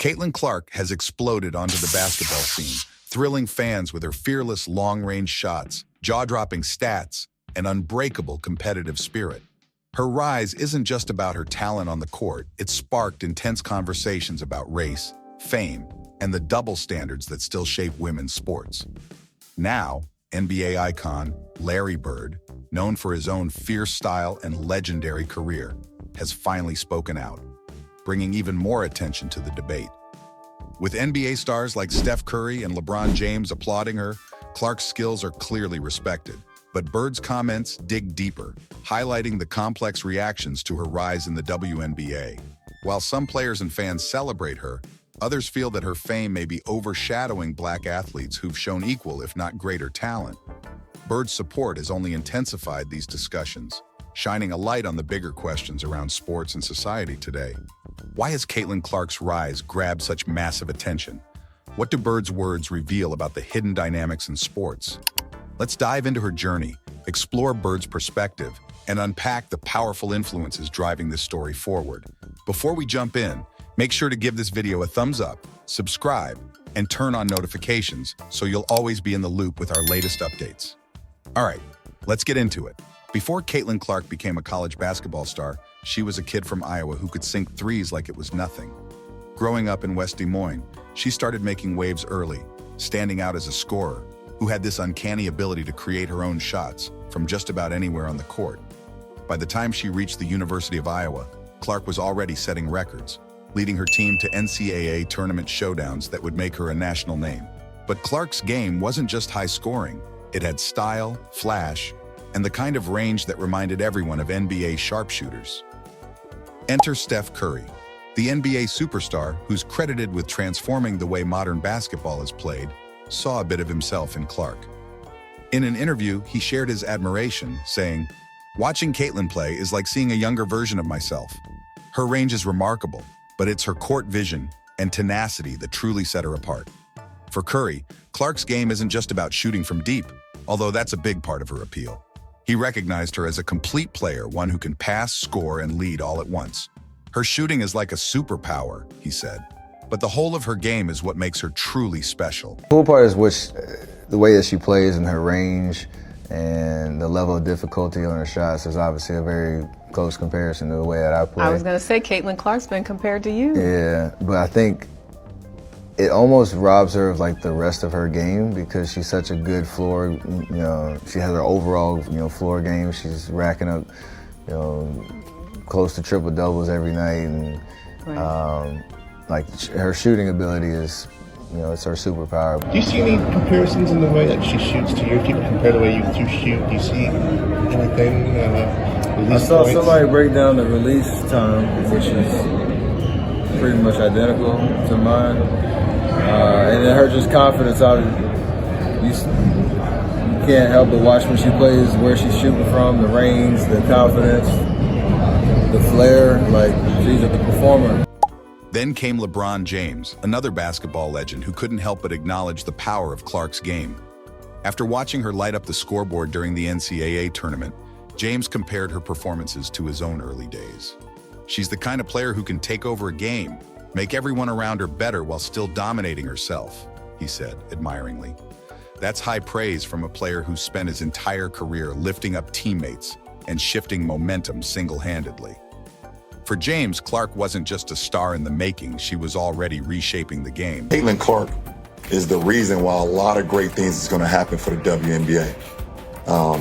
Caitlin Clark has exploded onto the basketball scene, thrilling fans with her fearless long-range shots, jaw-dropping stats, and unbreakable competitive spirit. Her rise isn't just about her talent on the court, it sparked intense conversations about race, fame, and the double standards that still shape women's sports. Now, NBA icon Larry Bird, known for his own fierce style and legendary career, has finally spoken out, bringing even more attention to the debate. With NBA stars like Steph Curry and LeBron James applauding her, Clark's skills are clearly respected. But Bird's comments dig deeper, highlighting the complex reactions to her rise in the WNBA. While some players and fans celebrate her, others feel that her fame may be overshadowing Black athletes who've shown equal, if not greater, talent. Bird's support has only intensified these discussions, shining a light on the bigger questions around sports and society today. Why has Caitlin Clark's rise grabbed such massive attention? What do Bird's words reveal about the hidden dynamics in sports? Let's dive into her journey, explore Bird's perspective, and unpack the powerful influences driving this story forward. Before we jump in, make sure to give this video a thumbs up, subscribe, and turn on notifications so you'll always be in the loop with our latest updates. All right, let's get into it. Before Caitlin Clark became a college basketball star, she was a kid from Iowa who could sink threes like it was nothing. Growing up in West Des Moines, she started making waves early, standing out as a scorer who had this uncanny ability to create her own shots from just about anywhere on the court. By the time she reached the University of Iowa, Clark was already setting records, leading her team to NCAA tournament showdowns that would make her a national name. But Clark's game wasn't just high scoring. It had style, flash, and the kind of range that reminded everyone of NBA sharpshooters. Enter Steph Curry, the NBA superstar who's credited with transforming the way modern basketball is played, saw a bit of himself in Clark. In an interview, he shared his admiration, saying, "Watching Caitlin play is like seeing a younger version of myself. Her range is remarkable, but it's her court vision and tenacity that truly set her apart." For Curry, Clark's game isn't just about shooting from deep, although that's a big part of her appeal. He recognized her as a complete player, one who can pass, score, and lead all at once. "Her shooting is like a superpower," he said, "but the whole of her game is what makes her truly special." The cool part is the way that she plays and her range and the level of difficulty on her shots is obviously a very close comparison to the way that I play. I was going to say Caitlin Clark's been compared to you. Yeah, but I think it almost robs her of like the rest of her game because she's such a good floor, she has her overall, floor game. She's racking up, close to triple doubles every night, and her shooting ability is, it's her superpower. Do you see any comparisons in the way that she shoots to you? If people compare the way you two shoot, do you see anything? I saw somebody break down the release time, which is pretty much identical to mine. And then her just confidence out of you can't help but watch when she plays, where she's shooting from, the range, the confidence, the flair, like she's a performer. Then came LeBron James, another basketball legend who couldn't help but acknowledge the power of Clark's game. After watching her light up the scoreboard during the NCAA tournament, James compared her performances to his own early days. "She's the kind of player who can take over a game, make everyone around her better while still dominating herself," he said, admiringly. That's high praise from a player who spent his entire career lifting up teammates and shifting momentum single-handedly. For James, Clark wasn't just a star in the making, she was already reshaping the game. Caitlin Clark is the reason why a lot of great things is going to happen for the WNBA.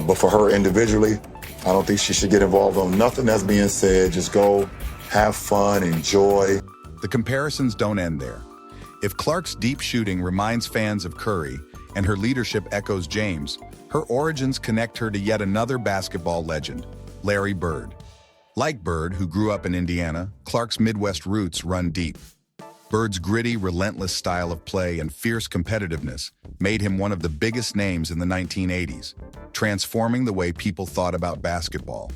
But for her individually, I don't think she should get involved on nothing that's being said. Just go, have fun, enjoy. The comparisons don't end there. If Clark's deep shooting reminds fans of Curry and her leadership echoes James, her origins connect her to yet another basketball legend, Larry Bird. Like Bird, who grew up in Indiana, Clark's Midwest roots run deep. Bird's gritty, relentless style of play and fierce competitiveness made him one of the biggest names in the 1980s, transforming the way people thought about basketball.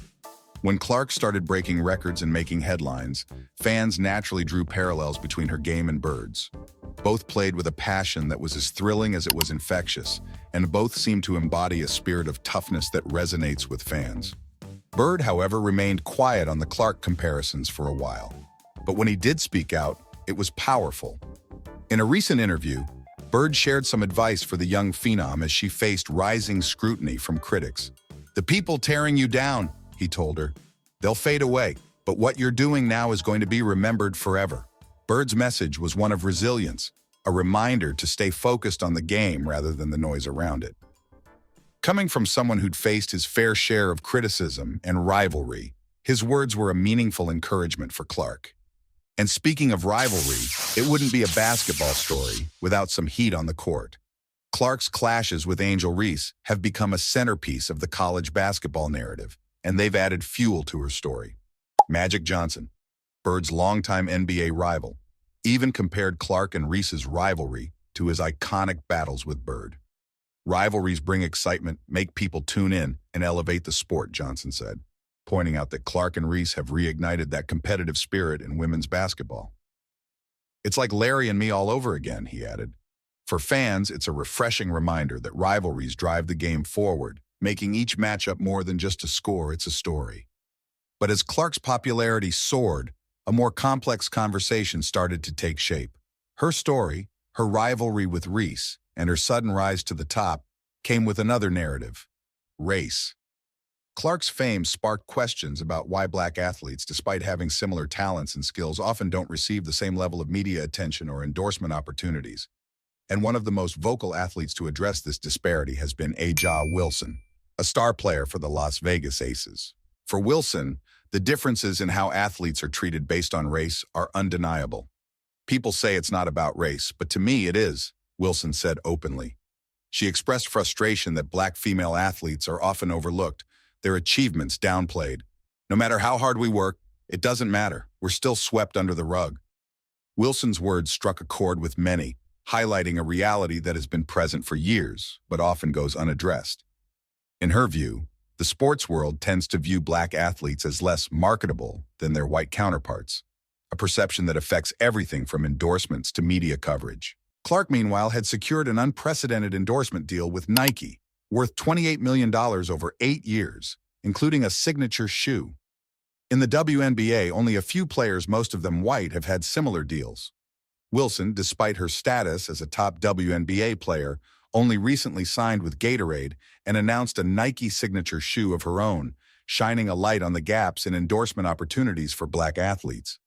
When Clark started breaking records and making headlines, fans naturally drew parallels between her game and Bird's. Both played with a passion that was as thrilling as it was infectious, and both seemed to embody a spirit of toughness that resonates with fans. Bird, however, remained quiet on the Clark comparisons for a while. But when he did speak out, It was powerful. In a recent interview, Bird shared some advice for the young phenom as she faced rising scrutiny from critics. "The people tearing you down," he told her. "They'll fade away, but what you're doing now is going to be remembered forever." Bird's message was one of resilience, a reminder to stay focused on the game rather than the noise around it. Coming from someone who'd faced his fair share of criticism and rivalry, his words were a meaningful encouragement for Clark. And speaking of rivalry, it wouldn't be a basketball story without some heat on the court. Clark's clashes with Angel Reese have become a centerpiece of the college basketball narrative, and they've added fuel to her story. Magic Johnson, Bird's longtime NBA rival, even compared Clark and Reese's rivalry to his iconic battles with Bird. "Rivalries bring excitement, make people tune in, and elevate the sport," Johnson said, pointing out that Clark and Reese have reignited that competitive spirit in women's basketball. "It's like Larry and me all over again," he added. For fans, it's a refreshing reminder that rivalries drive the game forward, making each matchup more than just a score, it's a story. But as Clark's popularity soared, a more complex conversation started to take shape. Her story, her rivalry with Reese, and her sudden rise to the top came with another narrative: race. Clark's fame sparked questions about why Black athletes, despite having similar talents and skills, often don't receive the same level of media attention or endorsement opportunities. And one of the most vocal athletes to address this disparity has been A'ja Wilson, a star player for the Las Vegas Aces. For Wilson, the differences in how athletes are treated based on race are undeniable. "People say it's not about race, but to me it is," Wilson said openly. She expressed frustration that Black female athletes are often overlooked, their achievements downplayed. "No matter how hard we work, it doesn't matter. We're still swept under the rug." Wilson's words struck a chord with many, highlighting a reality that has been present for years, but often goes unaddressed. In her view, the sports world tends to view Black athletes as less marketable than their white counterparts, a perception that affects everything from endorsements to media coverage. Clark, meanwhile, had secured an unprecedented endorsement deal with Nike, worth $28 million over 8 years, including a signature shoe. In the WNBA, only a few players, most of them white, have had similar deals. Wilson, despite her status as a top WNBA player, only recently signed with Gatorade and announced a Nike signature shoe of her own, shining a light on the gaps in endorsement opportunities for Black athletes.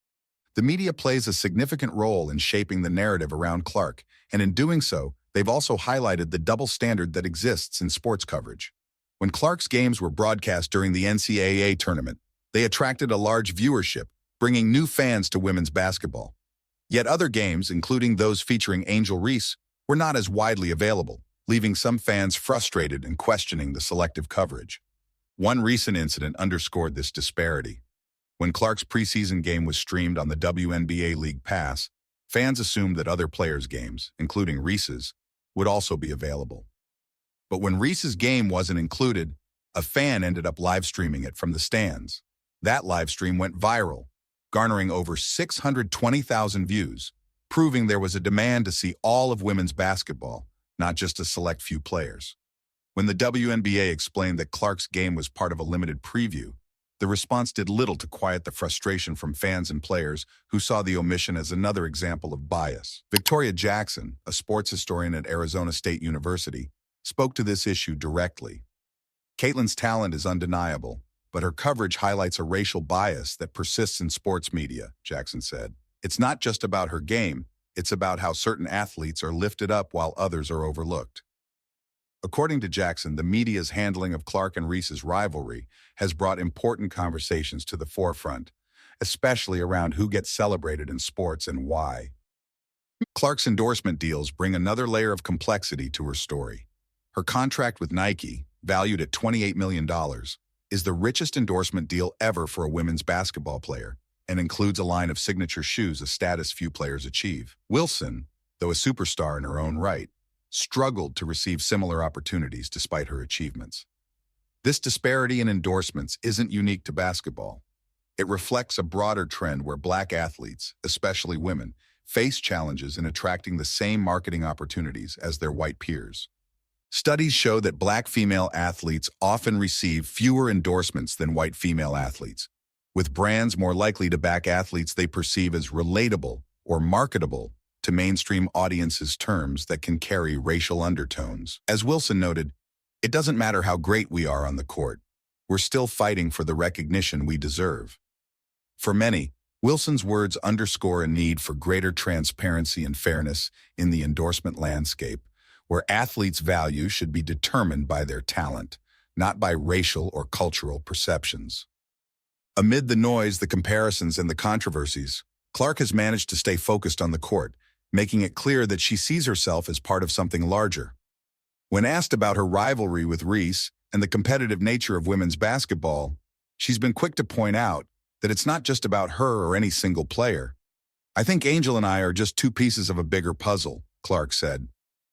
The media plays a significant role in shaping the narrative around Clark, and in doing so, they've also highlighted the double standard that exists in sports coverage. When Clark's games were broadcast during the NCAA tournament, they attracted a large viewership, bringing new fans to women's basketball. Yet other games, including those featuring Angel Reese, were not as widely available, leaving some fans frustrated and questioning the selective coverage. One recent incident underscored this disparity. When Clark's preseason game was streamed on the WNBA League Pass, fans assumed that other players' games, including Reese's, would also be available. But when Reese's game wasn't included, a fan ended up live streaming it from the stands. That live stream went viral, garnering over 620,000 views, proving there was a demand to see all of women's basketball, not just a select few players. When the WNBA explained that Clark's game was part of a limited preview, the response did little to quiet the frustration from fans and players who saw the omission as another example of bias. Victoria Jackson, a sports historian at Arizona State University, spoke to this issue directly. "Caitlin's talent is undeniable, but her coverage highlights a racial bias that persists in sports media," Jackson said. "It's not just about her game, it's about how certain athletes are lifted up while others are overlooked." According to Jackson, the media's handling of Clark and Reese's rivalry has brought important conversations to the forefront, especially around who gets celebrated in sports and why. Clark's endorsement deals bring another layer of complexity to her story. Her contract with Nike, valued at $28 million, is the richest endorsement deal ever for a women's basketball player, and includes a line of signature shoes, a status few players achieve. Wilson, though a superstar in her own right, struggled to receive similar opportunities despite her achievements. This disparity in endorsements isn't unique to basketball. It reflects a broader trend where Black athletes, especially women, face challenges in attracting the same marketing opportunities as their white peers. Studies show that Black female athletes often receive fewer endorsements than white female athletes, with brands more likely to back athletes they perceive as relatable or marketable to mainstream audiences terms that can carry racial undertones. As Wilson noted, it doesn't matter how great we are on the court. We're still fighting for the recognition we deserve. For many, Wilson's words underscore a need for greater transparency and fairness in the endorsement landscape, where athletes' value should be determined by their talent, not by racial or cultural perceptions. Amid the noise, the comparisons, and the controversies, Clark has managed to stay focused on the court, making it clear that she sees herself as part of something larger. When asked about her rivalry with Reese and the competitive nature of women's basketball, she's been quick to point out that it's not just about her or any single player. "I think Angel and I are just two pieces of a bigger puzzle," Clark said.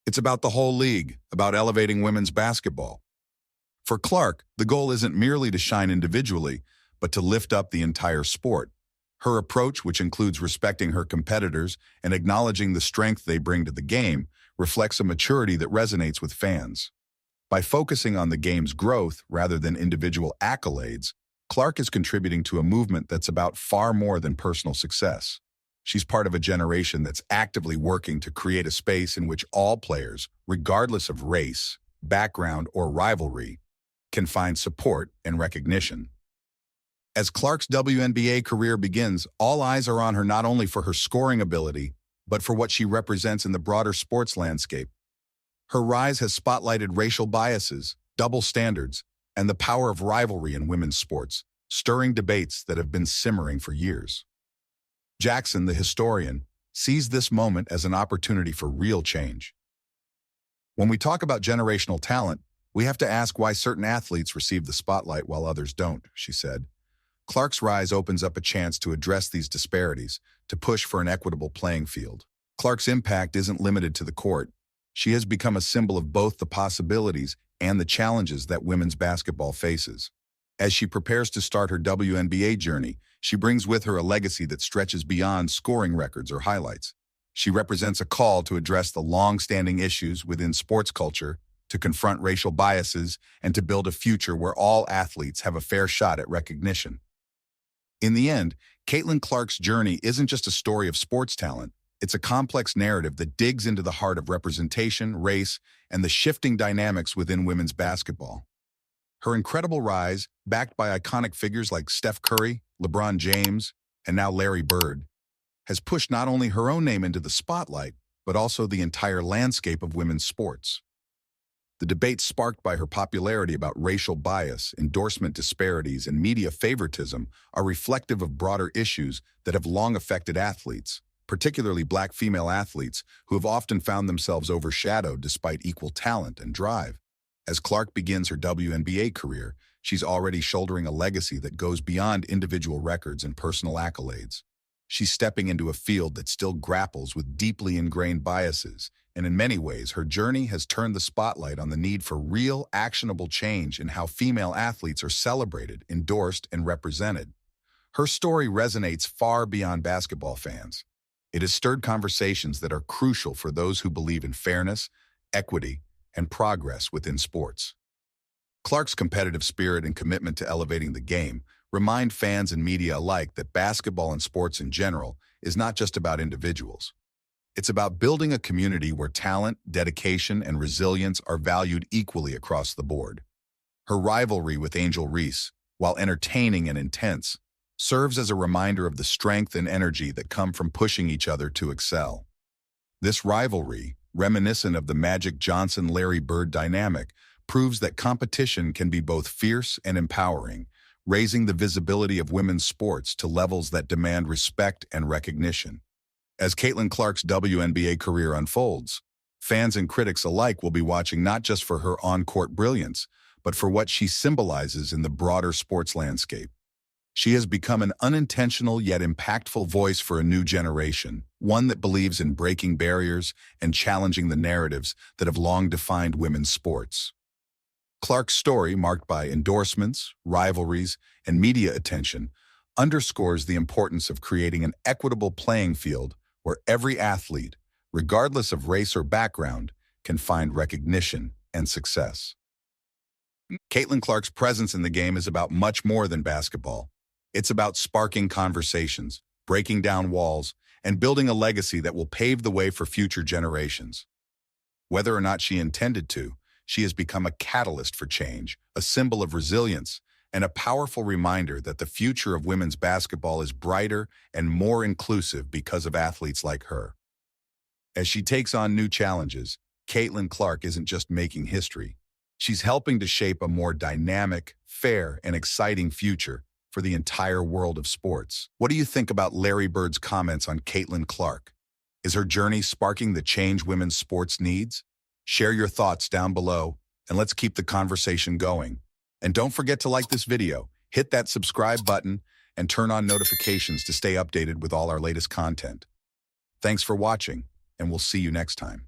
"It's about the whole league, about elevating women's basketball." For Clark, the goal isn't merely to shine individually, but to lift up the entire sport. Her approach, which includes respecting her competitors and acknowledging the strength they bring to the game, reflects a maturity that resonates with fans. By focusing on the game's growth rather than individual accolades, Clark is contributing to a movement that's about far more than personal success. She's part of a generation that's actively working to create a space in which all players, regardless of race, background, or rivalry, can find support and recognition. As Clark's WNBA career begins, all eyes are on her not only for her scoring ability, but for what she represents in the broader sports landscape. Her rise has spotlighted racial biases, double standards, and the power of rivalry in women's sports, stirring debates that have been simmering for years. Jackson, the historian, sees this moment as an opportunity for real change. "When we talk about generational talent, we have to ask why certain athletes receive the spotlight while others don't," she said. Clark's rise opens up a chance to address these disparities, to push for an equitable playing field. Clark's impact isn't limited to the court. She has become a symbol of both the possibilities and the challenges that women's basketball faces. As she prepares to start her WNBA journey, she brings with her a legacy that stretches beyond scoring records or highlights. She represents a call to address the long-standing issues within sports culture, to confront racial biases, and to build a future where all athletes have a fair shot at recognition. In the end, Caitlin Clark's journey isn't just a story of sports talent. It's a complex narrative that digs into the heart of representation, race, and the shifting dynamics within women's basketball. Her incredible rise, backed by iconic figures like Steph Curry, LeBron James, and now Larry Bird, has pushed not only her own name into the spotlight, but also the entire landscape of women's sports. The debates sparked by her popularity about racial bias, endorsement disparities, and media favoritism are reflective of broader issues that have long affected athletes, particularly Black female athletes who have often found themselves overshadowed despite equal talent and drive. As Clark begins her WNBA career, she's already shouldering a legacy that goes beyond individual records and personal accolades. She's stepping into a field that still grapples with deeply ingrained biases, and in many ways, her journey has turned the spotlight on the need for real, actionable change in how female athletes are celebrated, endorsed, and represented. Her story resonates far beyond basketball fans. It has stirred conversations that are crucial for those who believe in fairness, equity, and progress within sports. Clark's competitive spirit and commitment to elevating the game remind fans and media alike that basketball and sports in general is not just about individuals. It's about building a community where talent, dedication, and resilience are valued equally across the board. Her rivalry with Angel Reese, while entertaining and intense, serves as a reminder of the strength and energy that come from pushing each other to excel. This rivalry, reminiscent of the Magic Johnson-Larry Bird dynamic, proves that competition can be both fierce and empowering, raising the visibility of women's sports to levels that demand respect and recognition. As Caitlin Clark's WNBA career unfolds, fans and critics alike will be watching not just for her on-court brilliance, but for what she symbolizes in the broader sports landscape. She has become an unintentional yet impactful voice for a new generation, one that believes in breaking barriers and challenging the narratives that have long defined women's sports. Clark's story, marked by endorsements, rivalries, and media attention, underscores the importance of creating an equitable playing field where every athlete, regardless of race or background, can find recognition and success. Caitlin Clark's presence in the game is about much more than basketball. It's about sparking conversations, breaking down walls, and building a legacy that will pave the way for future generations. Whether or not she intended to, she has become a catalyst for change, a symbol of resilience, and a powerful reminder that the future of women's basketball is brighter and more inclusive because of athletes like her. As she takes on new challenges, Caitlin Clark isn't just making history. She's helping to shape a more dynamic, fair, and exciting future for the entire world of sports. What do you think about Larry Bird's comments on Caitlin Clark? Is her journey sparking the change women's sports needs? Share your thoughts down below, and let's keep the conversation going. And don't forget to like this video, hit that subscribe button, and turn on notifications to stay updated with all our latest content. Thanks for watching, and we'll see you next time.